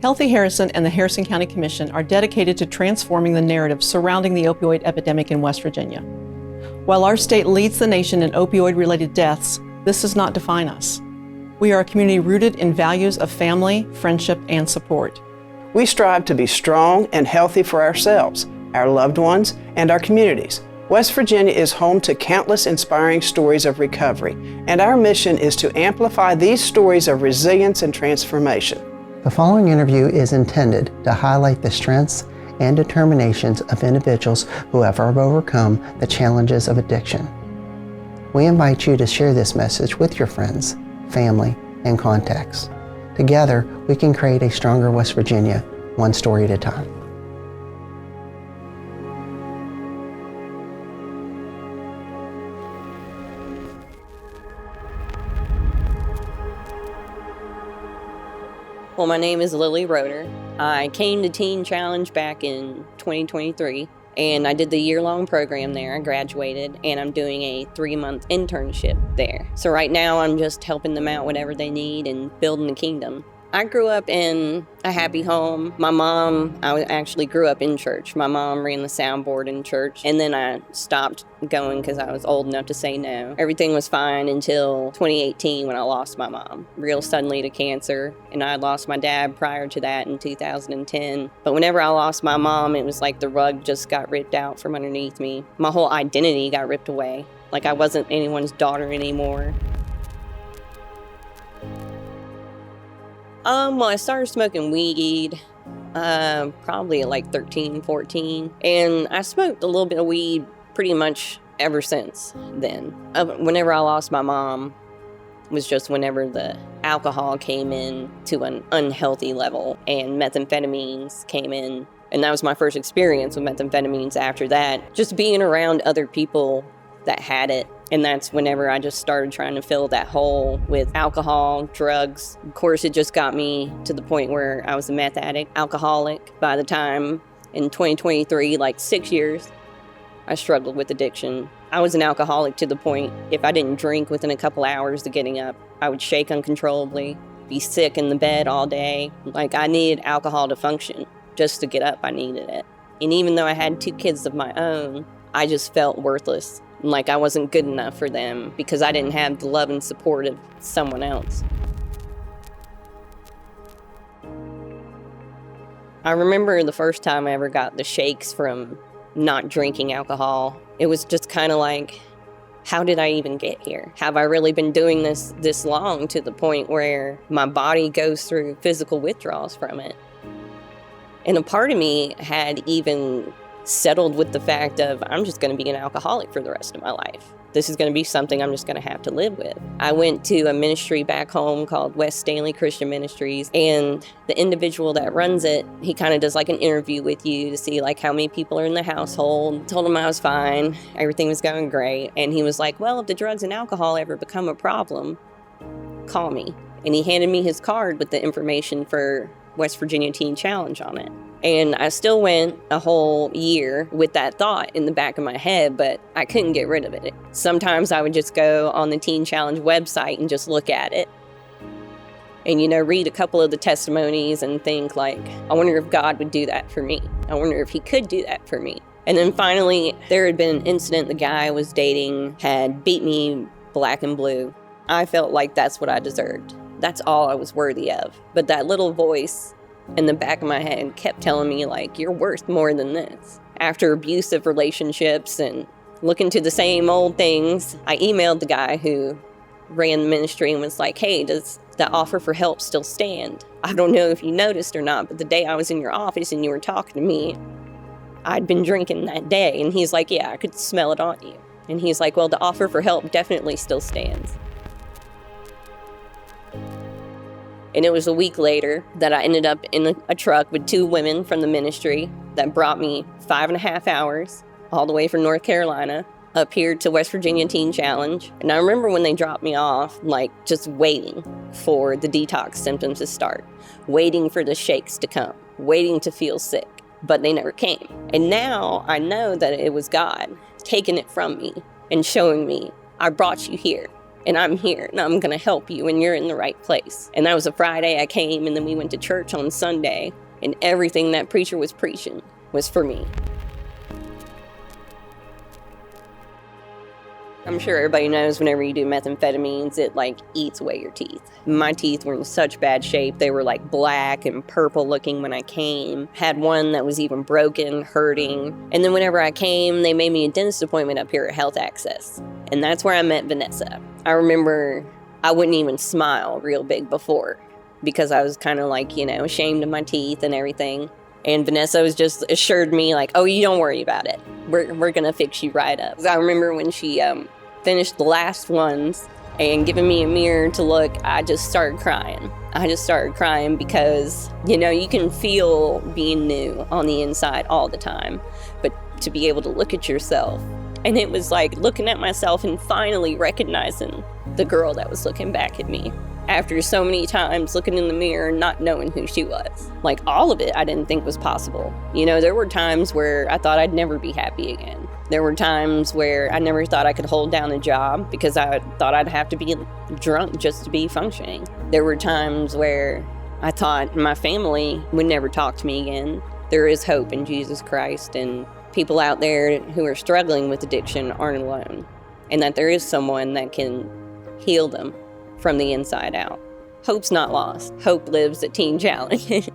Healthy Harrison and the Harrison County Commission are dedicated to transforming the narrative surrounding the opioid epidemic in West Virginia. While our state leads the nation in opioid-related deaths, this does not define us. We are a community rooted in values of family, friendship, and support. We strive to be strong and healthy for ourselves, our loved ones, and our communities. West Virginia is home to countless inspiring stories of recovery, and our mission is to amplify these stories of resilience and transformation. The following interview is intended to highlight the strengths and determinations of individuals who have overcome the challenges of addiction. We invite you to share this message with your friends, family, and contacts. Together, we can create a stronger West Virginia, one story at a time. Well, my name is Roeder. I came to Teen Challenge back in 2023, and I did the year-long program there. I graduated, and I'm doing a 3-month internship there. So right now, I'm just helping them out whatever they need and building the kingdom. I grew up in a happy home. I actually grew up in church. My mom ran the soundboard in church, and then I stopped going because I was old enough to say no. Everything was fine until 2018 when I lost my mom, real suddenly to cancer, and I had lost my dad prior to that in 2010. But whenever I lost my mom, it was like the rug just got ripped out from underneath me. My whole identity got ripped away. Like I wasn't anyone's daughter anymore. Well, I started smoking weed probably at like 13, 14. And I smoked a little bit of weed pretty much ever since then. Whenever I lost my mom was just whenever the alcohol came in to an unhealthy level and methamphetamines came in. And that was my first experience with methamphetamines after that. Just being around other people that had it. And that's whenever I just started trying to fill that hole with alcohol, drugs. Of course, it just got me to the point where I was a meth addict, alcoholic. By the time in 2023, like 6 years, I struggled with addiction. I was an alcoholic to the point, if I didn't drink within a couple hours of getting up, I would shake uncontrollably, be sick in the bed all day. Like I needed alcohol to function. Just to get up, I needed it. And even though I had 2 kids of my own, I just felt worthless. Like I wasn't good enough for them because I didn't have the love and support of someone else. I remember the first time I ever got the shakes from not drinking alcohol. It was just kind of like, how did I even get here? Have I really been doing this long to the point where my body goes through physical withdrawals from it? And a part of me had even settled with the fact of I'm just going to be an alcoholic for the rest of my life. This is going to be something I'm just going to have to live with. I went to a ministry back home called West Stanley Christian Ministries, and the individual that runs it, he kind of does like an interview with you to see like how many people are in the household. Told him I was fine, everything was going great, and he was like, well, if the drugs and alcohol ever become a problem, call me. And he handed me his card with the information for West Virginia Teen Challenge on it. And I still went a whole year with that thought in the back of my head, but I couldn't get rid of it. Sometimes I would just go on the Teen Challenge website and just look at it and, read a couple of the testimonies and think like, I wonder if God would do that for me. I wonder if he could do that for me. And then finally, there had been an incident the guy I was dating had beat me black and blue. I felt like that's what I deserved. That's all I was worthy of. But that little voice in the back of my head kept telling me, like, you're worth more than this. After abusive relationships and looking to the same old things, I emailed the guy who ran the ministry and was like, hey, does that offer for help still stand? I don't know if you noticed or not, but the day I was in your office and you were talking to me, I'd been drinking that day. And he's like, yeah, I could smell it on you. And he's like, well, the offer for help definitely still stands. And it was a week later that I ended up in a truck with 2 women from the ministry that brought me 5.5 hours all the way from North Carolina up here to West Virginia Teen Challenge. And I remember when they dropped me off, like just waiting for the detox symptoms to start, waiting for the shakes to come, waiting to feel sick, but they never came. And now I know that it was God taking it from me and showing me, I brought you here. and I'm here, and I'm going to help you, and you're in the right place. And that was a Friday. I came, and then we went to church on Sunday, and everything that preacher was preaching was for me. I'm sure everybody knows whenever you do methamphetamines, it like eats away your teeth. My teeth were in such bad shape. They were like black and purple looking when I came. Had one that was even broken, hurting. And then whenever I came, they made me a dentist appointment up here at Health Access. And that's where I met Vanessa. I remember I wouldn't even smile real big before because I was kind of like, ashamed of my teeth and everything. And Vanessa was just assured me like, oh, you don't worry about it. We're going to fix you right up. I remember when she finished the last ones and giving me a mirror to look, I just started crying. I just started crying because, you can feel being new on the inside all the time. But to be able to look at yourself, and it was like looking at myself and finally recognizing the girl that was looking back at me. After so many times looking in the mirror and not knowing who she was. Like all of it I didn't think was possible. There were times where I thought I'd never be happy again. There were times where I never thought I could hold down a job because I thought I'd have to be drunk just to be functioning. There were times where I thought my family would never talk to me again. There is hope in Jesus Christ, and people out there who are struggling with addiction aren't alone, and that there is someone that can heal them from the inside out. Hope's not lost. Hope lives at Teen Challenge.